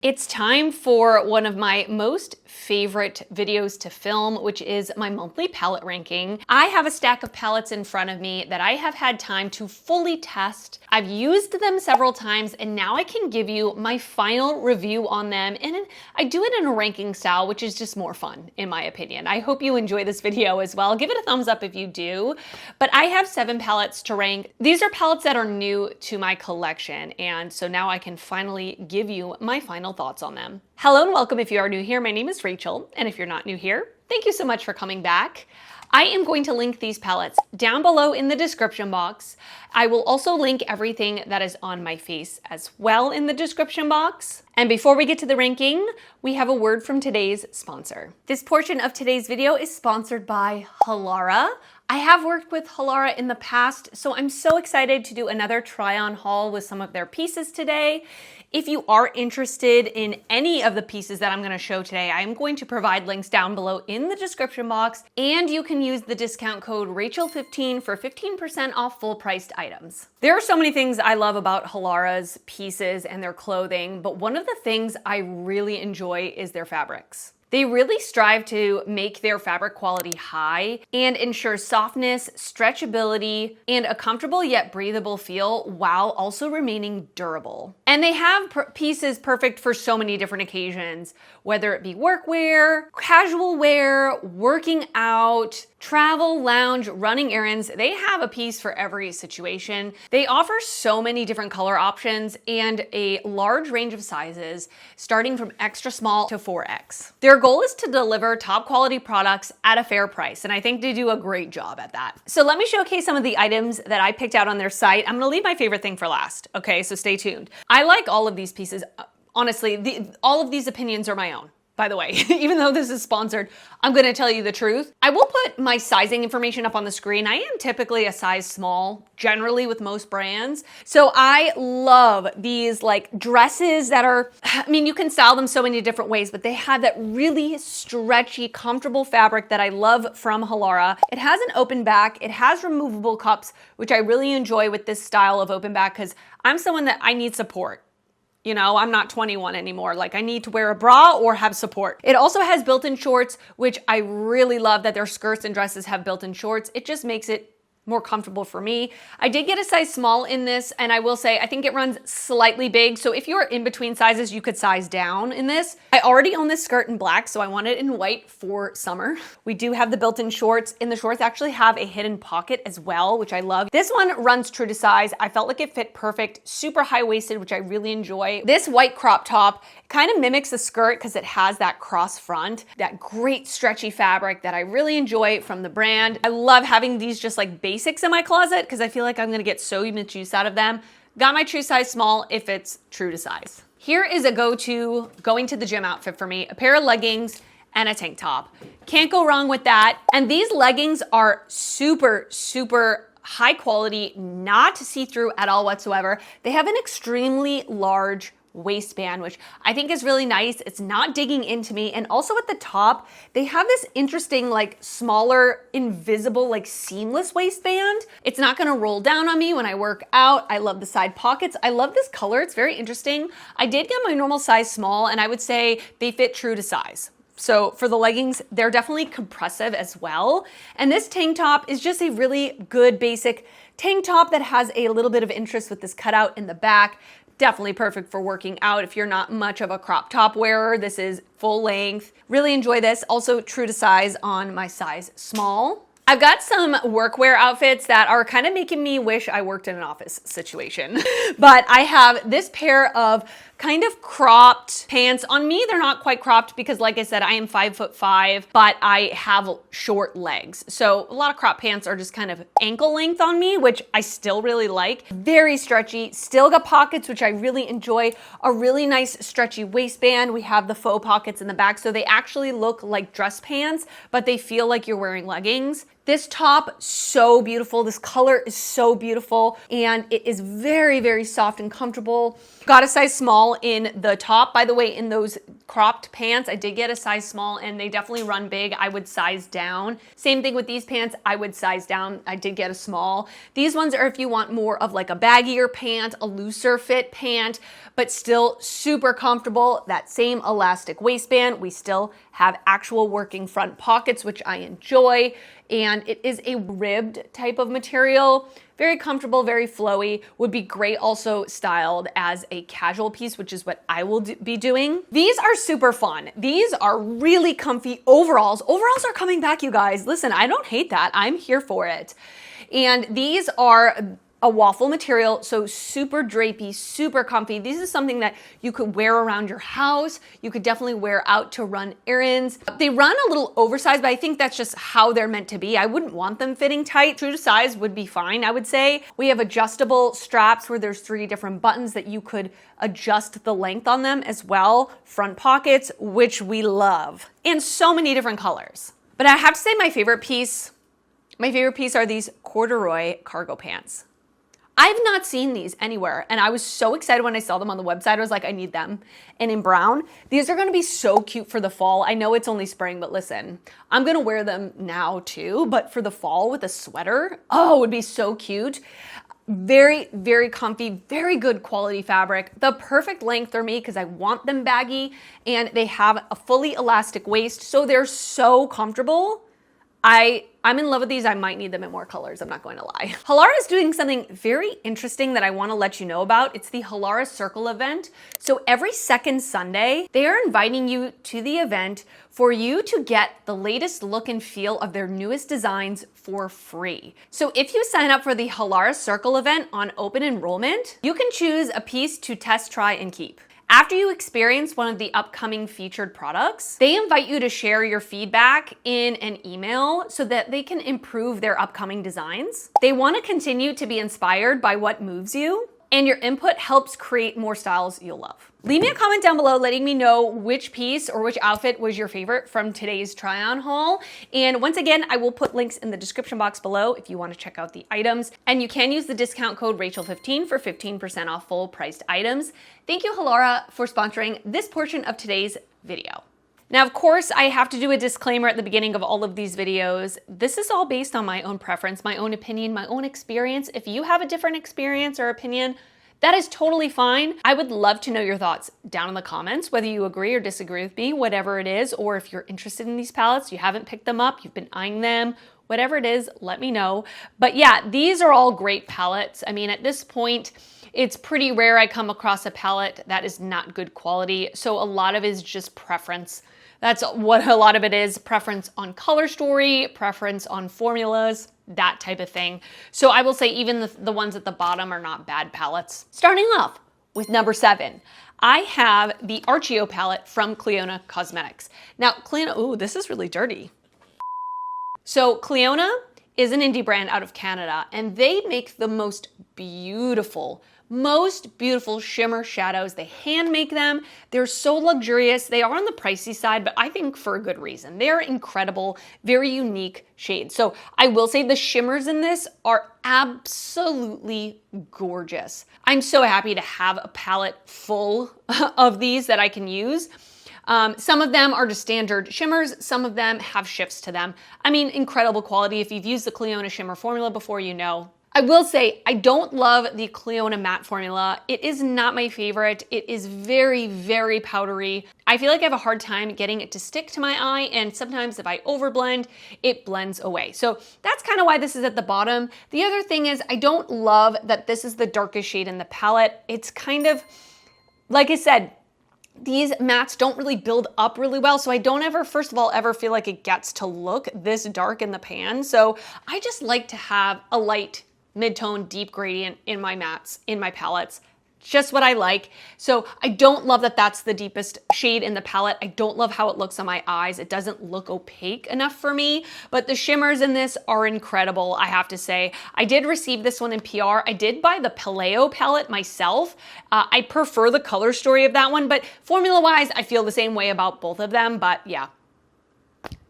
It's time for one of my most favorite videos to film, which is my monthly palette ranking. I have a stack of palettes in front of me that I have had time to fully test. I've used them several times and now I can give you my final review on them. And I do it in a ranking style, which is just more fun in my opinion. I hope you enjoy this video as well. Give it a thumbs up if you do. But I have 7 palettes to rank. These are palettes that are new to my collection. And so now I can finally give you my final thoughts on them. Hello and welcome if you are new here. My name is Rachel, and if you're not new here, thank you so much for coming back. I am going to link these palettes down below in the description box. I will also link everything that is on my face as well in the description box. And before we get to the ranking, we have a word from today's sponsor. This portion of today's video is sponsored by Halara. I have worked with Halara in the past, so I'm so excited to do another try-on haul with some of their pieces today. If you are interested in any of the pieces that I'm going to show today, I'm going to provide links down below in the description box, and you can use the discount code Rachel15 for 15% off full-priced items. There are so many things I love about Halara's pieces and their clothing, but one of the things I really enjoy is their fabrics. They really strive to make their fabric quality high and ensure softness, stretchability, and a comfortable yet breathable feel while also remaining durable. And they have pieces perfect for so many different occasions, whether it be workwear, casual wear, working out, travel, lounge, running errands. They have a piece for every situation. They offer so many different color options and a large range of sizes, starting from extra small to 4X. Their goal is to deliver top quality products at a fair price, and I think they do a great job at that. So let me showcase some of the items that I picked out on their site. I'm gonna leave my favorite thing for last, okay? So stay tuned. I like all of these pieces. Honestly, all of these opinions are my own. By the way, even though this is sponsored, I'm gonna tell you the truth. I will put my sizing information up on the screen. I am typically a size small, generally with most brands. So I love these like dresses that are, I mean, you can style them so many different ways, but they have that really stretchy, comfortable fabric that I love from Halara. It has an open back, it has removable cups, which I really enjoy with this style of open back because I'm someone that I need support. You know, I'm not 21 anymore. Like I need to wear a bra or have support. It also has built-in shorts, which I really love that their skirts and dresses have built-in shorts. It just makes it more comfortable for me. I did get a size small in this, and I will say, I think it runs slightly big. So if you're in between sizes, you could size down in this. I already own this skirt in black, so I want it in white for summer. We do have the built-in shorts, and the shorts actually have a hidden pocket as well, which I love. This one runs true to size. I felt like it fit perfect, super high-waisted, which I really enjoy. This white crop top kind of mimics the skirt because it has that cross front, that great stretchy fabric that I really enjoy from the brand. I love having these just like basics in my closet because I feel like I'm gonna get so much use out of them. Got my true size small if it's true to size. Here is a go-to going to the gym outfit for me, a pair of leggings and a tank top. Can't go wrong with that. And these leggings are super, super high quality, not see-through at all whatsoever. They have an extremely large waistband, which I think is really nice. It's not digging into me. And also at the top, they have this interesting, like smaller, invisible, like seamless waistband. It's not gonna roll down on me when I work out. I love the side pockets. I love this color. It's very interesting. I did get my normal size small, and I would say they fit true to size. So for the leggings, they're definitely compressive as well. And this tank top is just a really good basic tank top that has a little bit of interest with this cutout in the back. Definitely perfect for working out if you're not much of a crop top wearer. This is full length. Really enjoy this. Also true to size on my size small. I've got some workwear outfits that are kind of making me wish I worked in an office situation. But I have this pair of kind of cropped pants. On me, they're not quite cropped because like I said, I am 5'5", but I have short legs. So a lot of crop pants are just kind of ankle length on me, which I still really like. Very stretchy, still got pockets, which I really enjoy. A really nice stretchy waistband. We have the faux pockets in the back. So they actually look like dress pants, but they feel like you're wearing leggings. This top, so beautiful. This color is so beautiful, and it is very, very soft and comfortable. Got a size small in the top. By the way, in those cropped pants, I did get a size small and they definitely run big. I would size down. Same thing with these pants, I would size down. I did get a small. These ones are if you want more of like a baggier pant, a looser fit pant, but still super comfortable. That same elastic waistband. We still have actual working front pockets, which I enjoy. And it is a ribbed type of material. Very comfortable, very flowy, would be great also styled as a casual piece, which is what I will be doing. These are super fun. These are really comfy overalls. Overalls are coming back, you guys. Listen, I don't hate that. I'm here for it. And these are a waffle material, so super drapey, super comfy. This is something that you could wear around your house. You could definitely wear out to run errands. They run a little oversized, but I think that's just how they're meant to be. I wouldn't want them fitting tight. True to size would be fine, I would say. We have adjustable straps where there's 3 different buttons that you could adjust the length on them as well. Front pockets, which we love, and so many different colors. But I have to say my favorite piece are these corduroy cargo pants. I've not seen these anywhere, and I was so excited when I saw them on the website. I was like, I need them. And in brown, these are gonna be so cute for the fall. I know it's only spring, but listen, I'm gonna wear them now too, but for the fall with a sweater, oh, it would be so cute. Very, very comfy, very good quality fabric. The perfect length for me because I want them baggy, and they have a fully elastic waist, so they're so comfortable. I'm in love with these. I might need them in more colors, I'm not going to lie. Halara is doing something very interesting that I want to let you know about. It's the Halara Circle event. So every second Sunday, they are inviting you to the event for you to get the latest look and feel of their newest designs for free. So if you sign up for the Halara Circle event on open enrollment, you can choose a piece to test, try, and keep. After you experience one of the upcoming featured products, they invite you to share your feedback in an email so that they can improve their upcoming designs. They want to continue to be inspired by what moves you, and your input helps create more styles you'll love. Leave me a comment down below letting me know which piece or which outfit was your favorite from today's try-on haul. And once again, I will put links in the description box below if you want to check out the items. And you can use the discount code Rachel15 for 15% off full priced items. Thank you, Halara, for sponsoring this portion of today's video. Now, of course, I have to do a disclaimer at the beginning of all of these videos. This is all based on my own preference, my own opinion, my own experience. If you have a different experience or opinion, that is totally fine. I would love to know your thoughts down in the comments, whether you agree or disagree with me, whatever it is, or if you're interested in these palettes, you haven't picked them up, you've been eyeing them, whatever it is, let me know. But yeah, these are all great palettes. I mean, at this point, it's pretty rare I come across a palette that is not good quality. So a lot of it is just preference. That's what a lot of it is, preference on color story, preference on formulas, that type of thing. So I will say even the ones at the bottom are not bad palettes. Starting off with number 7, I have the Archeo palette from Cleona Cosmetics. Now, Cleona, ooh, this is really dirty. So Cleona is an indie brand out of Canada, and they make the most beautiful shimmer shadows. They hand make them. They're so luxurious. They are on the pricey side, but I think for a good reason. They're incredible, very unique shades. So I will say the shimmers in this are absolutely gorgeous. I'm so happy to have a palette full of these that I can use. Some of them are just standard shimmers. Some of them have shifts to them. I mean, incredible quality. If you've used the Cleona shimmer formula before, you know. I will say, I don't love the Cleona matte formula. It is not my favorite. It is very, very powdery. I feel like I have a hard time getting it to stick to my eye, and sometimes if I overblend, it blends away. So that's kind of why this is at the bottom. The other thing is I don't love that this is the darkest shade in the palette. It's kind of, like I said, these mattes don't really build up really well, so I don't ever, first of all, ever feel like it gets to look this dark in the pan. So I just like to have a light mid-tone, deep gradient in my mattes, in my palettes. Just what I like. So I don't love that that's the deepest shade in the palette. I don't love how it looks on my eyes. It doesn't look opaque enough for me, but the shimmers in this are incredible, I have to say. I did receive this one in PR. I did buy the Paleo palette myself. I prefer the color story of that one, but formula-wise, I feel the same way about both of them, but yeah.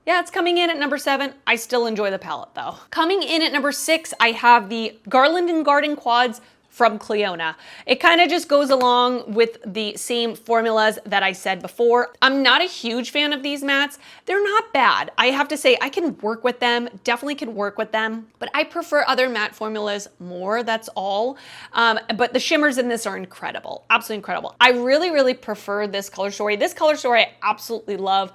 Yeah, it's coming in at number 7. I still enjoy the palette though. Coming in at number 6, I have the Garland & Garden Quads from Cliona. It kind of just goes along with the same formulas that I said before. I'm not a huge fan of these mattes. They're not bad. I have to say I can work with them, definitely can work with them, but I prefer other matte formulas more, that's all. But the shimmers in this are incredible, absolutely incredible. I really, really prefer this color story. This color story I absolutely love.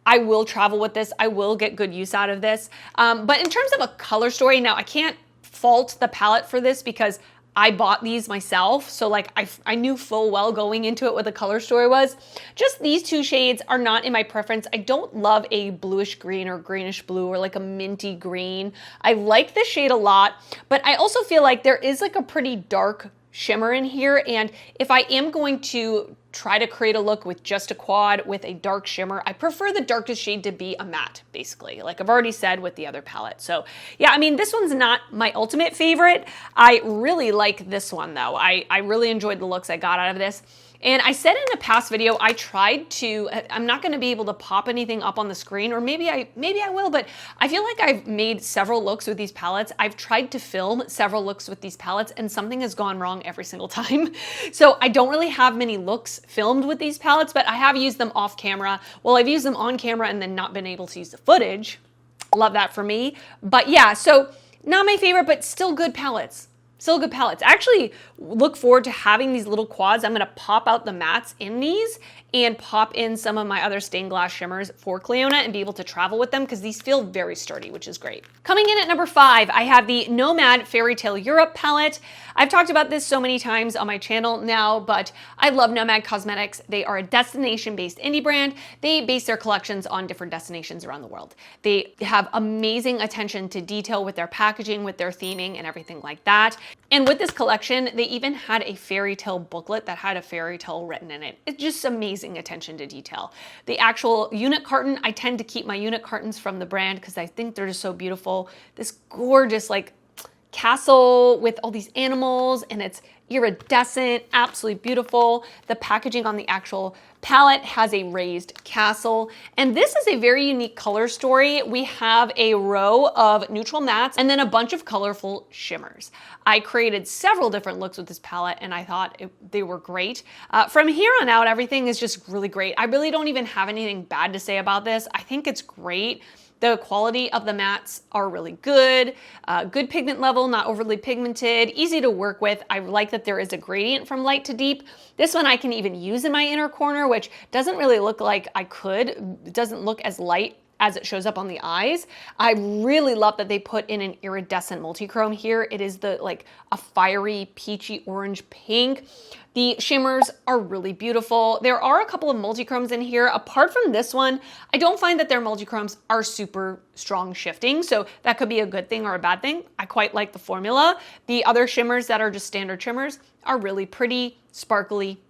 I will travel with this. I will get good use out of this. But in terms of a color story, now I can't fault the palette for this because I bought these myself. So like I knew full well going into it what the color story was. Just these two shades are not in my preference. I don't love a bluish green or greenish blue or like a minty green. I like this shade a lot, but I also feel like there is like a pretty dark shimmer in here. And if I am going to try to create a look with just a quad with a dark shimmer, I prefer the darkest shade to be a matte, basically, like I've already said with the other palette. So yeah, I mean, this one's not my ultimate favorite. I really like this one though. I really enjoyed the looks I got out of this. And I said in a past video, I tried to, I'm not gonna be able to pop anything up on the screen, or maybe I will, but I feel like I've made several looks with these palettes. I've tried to film several looks with these palettes and something has gone wrong every single time. So I don't really have many looks filmed with these palettes, but I have used them off camera. Well, I've used them on camera and then not been able to use the footage. Love that for me. But yeah, so not my favorite, but still good palettes. Still good palettes. I actually look forward to having these little quads. I'm gonna pop out the mattes in these and pop in some of my other stained glass shimmers for Cliona and be able to travel with them because these feel very sturdy, which is great. Coming in at number 5, I have the Nomad Fairy Tale Europe palette. I've talked about this so many times on my channel now, but I love Nomad Cosmetics. They are a destination-based indie brand. They base their collections on different destinations around the world. They have amazing attention to detail with their packaging, with their theming and everything like that. And with this collection, they even had a fairy tale booklet that had a fairy tale written in it. It's just amazing attention to detail. The actual unit carton, I tend to keep my unit cartons from the brand because I think they're just so beautiful. This gorgeous like castle with all these animals and it's iridescent, absolutely beautiful. The packaging on the actual palette has a raised castle. And this is a very unique color story. We have a row of neutral mattes and then a bunch of colorful shimmers. I created several different looks with this palette and I thought they were great. From here on out, everything is just really great. I really don't even have anything bad to say about this. I think it's great. The quality of the mattes are really good. Good pigment level, not overly pigmented, easy to work with. I like that there is a gradient from light to deep. This one I can even use in my inner corner, which doesn't really look like I could. It doesn't look as light as it shows up on the eyes. I really love that they put in an iridescent multichrome here. It is like a fiery peachy orange pink. The shimmers are really beautiful. There are a couple of multichromes in here. Apart from this one, I don't find that their multichromes are super strong shifting, so that could be a good thing or a bad thing. I quite like the formula. The other shimmers that are just standard shimmers are really pretty, sparkly,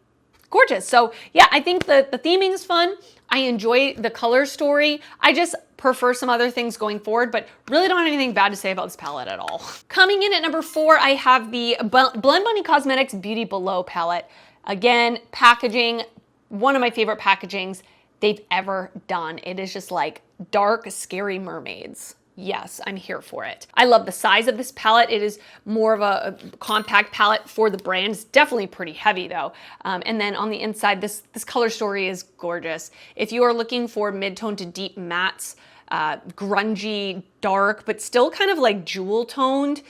gorgeous. So yeah, I think the theming is fun. I enjoy the color story. I just prefer some other things going forward, but really don't have anything bad to say about this palette at all. Coming in at number 4, I have the Blend Bunny Cosmetics Beauty Below palette. Again, packaging, one of my favorite packagings they've ever done. It is just like dark, scary mermaids. Yes, I'm here for it. I love the size of this palette. It is more of a compact palette for the brand. It's definitely pretty heavy though. And then on the inside, this color story is gorgeous. If you are looking for mid-tone to deep mattes, grungy, dark, but still kind of like jewel toned,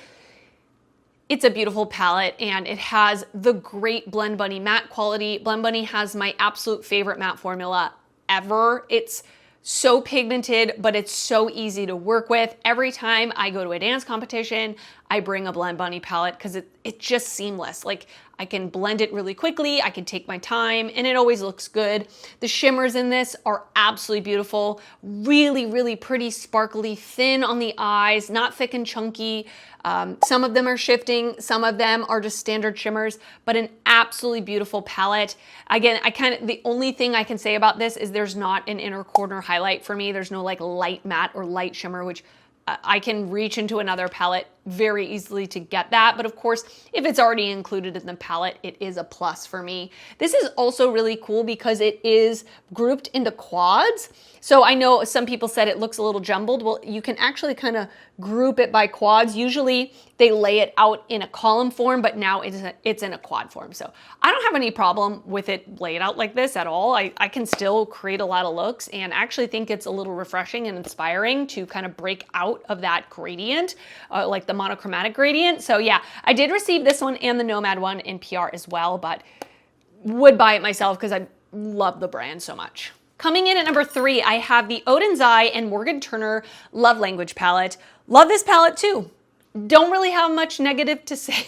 it's a beautiful palette and it has the great Blend Bunny matte quality. Blend Bunny has my absolute favorite matte formula ever. It's so pigmented, but it's so easy to work with. Every time I go to a dance competition, I bring a Blend Bunny palette because it's just seamless. Like I can blend it really quickly, I can take my time, and it always looks good. The shimmers in this are absolutely beautiful. Really, really pretty, sparkly, thin on the eyes, not thick and chunky. Some of them are shifting, some of them are just standard shimmers, but an absolutely beautiful palette. Again, the only thing I can say about this is there's not an inner corner highlight for me. There's no like light matte or light shimmer, which I can reach into another palette very easily to get that. But of course, if it's already included in the palette, it is a plus for me. This is also really cool because it is grouped into quads. So I know some people said it looks a little jumbled. Well, you can actually kind of group it by quads. Usually they lay it out in a column form, but now it's in a quad form. So I don't have any problem with it laid out like this at all. I can still create a lot of looks and actually think it's a little refreshing and inspiring to kind of break out of that gradient, like the monochromatic gradient. So yeah, I did receive this one and the Nomad one in PR as well, but would buy it myself because I love the brand so much. Coming in at number 3, I have the Odin's Eye and Morgan Turner Love Language palette. Love this palette too. Don't really have much negative to say.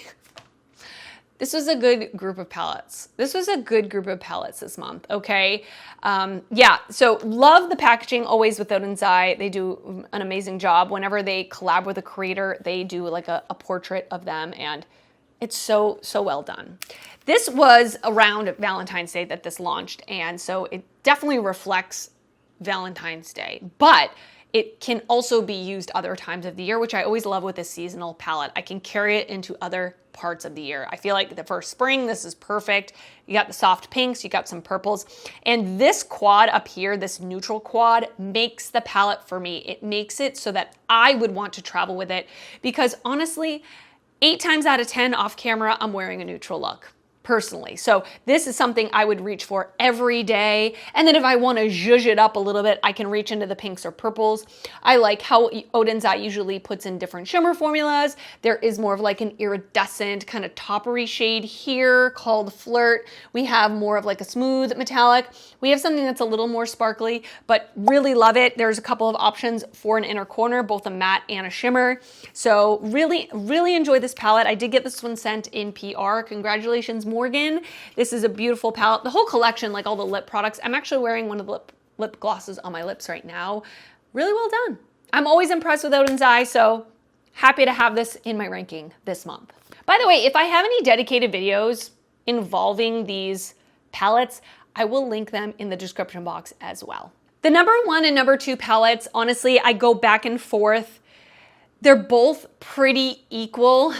This was a good group of palettes. This was a good group of palettes this month, okay? Yeah, so love the packaging always with Odin's Eye. They do an amazing job. Whenever they collab with a creator, they do like a portrait of them, and it's so well done. This was around Valentine's Day that this launched, and so it definitely reflects Valentine's Day, but it can also be used other times of the year, which I always love with a seasonal palette. I can carry it into other parts of the year. I feel like for spring, this is perfect. You got the soft pinks, you got some purples, and this quad up here, this neutral quad, makes the palette for me. It makes it so that I would want to travel with it because honestly, 8 times out of 10 off camera, I'm wearing a neutral look. Personally. So this is something I would reach for every day. And then if I want to zhuzh it up a little bit, I can reach into the pinks or purples. I like how Odin's Eye usually puts in different shimmer formulas. There is more of like an iridescent kind of toppery shade here called Flirt. We have more of like a smooth metallic. We have something that's a little more sparkly, but really love it. There's a couple of options for an inner corner, both a matte and a shimmer. So really enjoy this palette. I did get this one sent in PR. Congratulations, Morgan. This is a beautiful palette. The whole collection, like all the lip products, I'm actually wearing one of the lip glosses on my lips right now. Really well done. I'm always impressed with Odin's Eye, so happy to have this in my ranking this month. By the way, if I have any dedicated videos involving these palettes, I will link them in the description box as well. The number 1 and number 2 palettes, honestly, I go back and forth. They're both pretty equal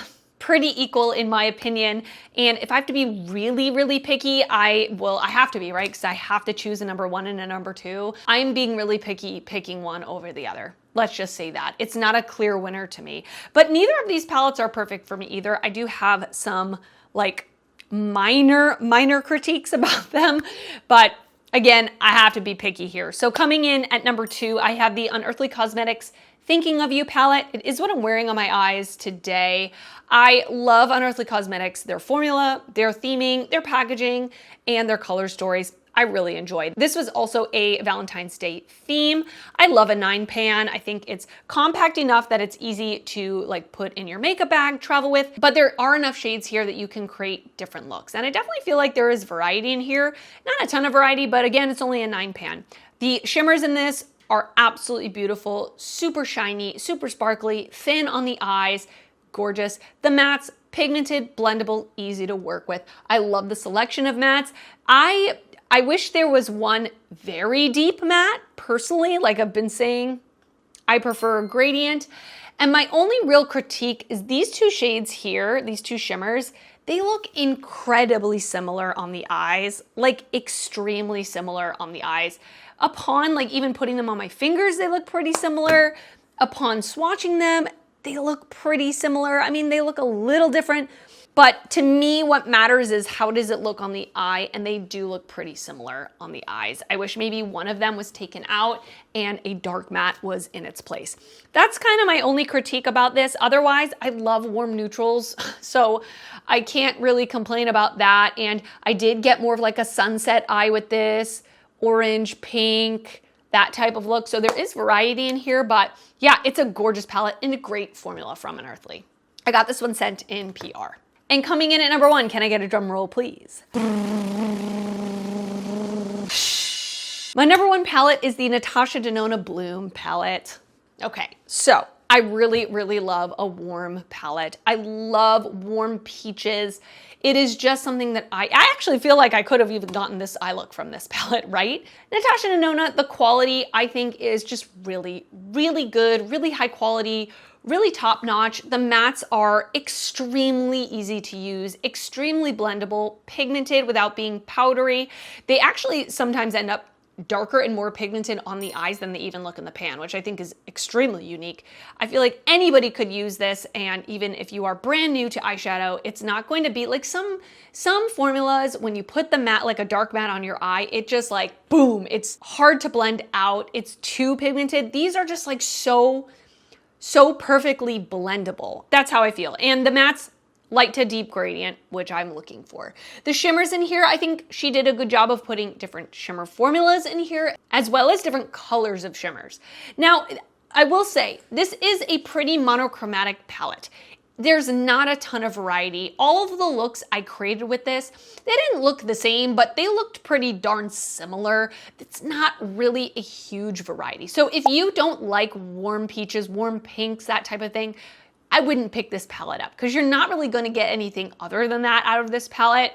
in my opinion. And if I have to be really picky, I have to be, right? Because I have to choose a number 1 and a number 2. I'm being really picky picking one over the other. Let's just say that. It's not a clear winner to me. But neither of these palettes are perfect for me either. I do have some like minor critiques about them, but again, I have to be picky here. So coming in at number 2, I have the Unearthly Cosmetics Thinking of You palette. It is what I'm wearing on my eyes today. I love Unearthly Cosmetics, their formula, their theming, their packaging, and their color stories. I really enjoyed. This was also a Valentine's Day theme. I love a 9-pan. I think it's compact enough that it's easy to like put in your makeup bag, travel with, but there are enough shades here that you can create different looks. And I definitely feel like there is variety in here. Not a ton of variety, but again, it's only a 9-pan. The shimmers in this are absolutely beautiful, super shiny, super sparkly, thin on the eyes, gorgeous. The mattes, pigmented, blendable, easy to work with. I love the selection of mattes. I wish there was one very deep matte, personally, like I've been saying. I prefer a gradient. And my only real critique is these 2 shades here, these 2 shimmers, they look incredibly similar on the eyes, like extremely similar on the eyes. Upon like even putting them on my fingers, they look pretty similar. Upon swatching them, they look pretty similar. I mean, they look a little different, but to me, what matters is how does it look on the eye, and they do look pretty similar on the eyes. I wish maybe one of them was taken out and a dark matte was in its place. That's kind of my only critique about this. Otherwise, I love warm neutrals, so I can't really complain about that. And I did get more of like a sunset eye with this, orange, pink, that type of look. So there is variety in here, but yeah, it's a gorgeous palette and a great formula from Unearthly. I got this one sent in PR. And coming in at number 1, can I get a drum roll, please? My number 1 palette is the Natasha Denona Bloom palette. Okay, so I really love a warm palette. I love warm peaches. It is just something that I actually feel like I could have even gotten this eye look from this palette, right? Natasha Denona, the quality I think is just really good, really high quality, really top notch. The mattes are extremely easy to use, extremely blendable, pigmented without being powdery. They actually sometimes end up darker and more pigmented on the eyes than they even look in the pan, which I think is extremely unique. I feel like anybody could use this, and even if you are brand new to eyeshadow, it's not going to be like some formulas when you put the matte, like a dark matte on your eye, it just like boom, it's hard to blend out, it's too pigmented. These are just like so perfectly blendable. That's how I feel. And the mattes, light to deep gradient, which I'm looking for. The shimmers in here, I think she did a good job of putting different shimmer formulas in here, as well as different colors of shimmers. Now, I will say, this is a pretty monochromatic palette. There's not a ton of variety. All of the looks I created with this, they didn't look the same, but they looked pretty darn similar. It's not really a huge variety. So if you don't like warm peaches, warm pinks, that type of thing, I wouldn't pick this palette up because you're not really going to get anything other than that out of this palette.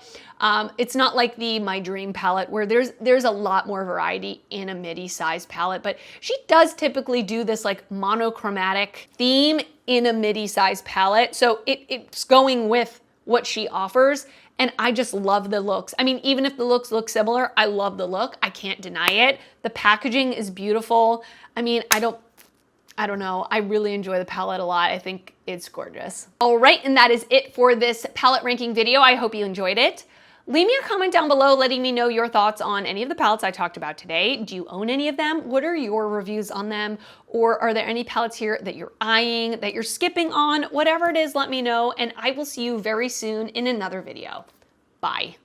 It's not like the My Dream palette where there's a lot more variety in a midi size palette, but she does typically do this like monochromatic theme in a midi size palette. So it's going with what she offers. And I just love the looks. I mean, even if the looks look similar, I love the look. I can't deny it. The packaging is beautiful. I mean, I don't know. I really enjoy the palette a lot. I think it's gorgeous. All right, and that is it for this palette ranking video. I hope you enjoyed it. Leave me a comment down below letting me know your thoughts on any of the palettes I talked about today. Do you own any of them? What are your reviews on them? Or are there any palettes here that you're eyeing, that you're skipping on? Whatever it is, let me know, and I will see you very soon in another video. Bye.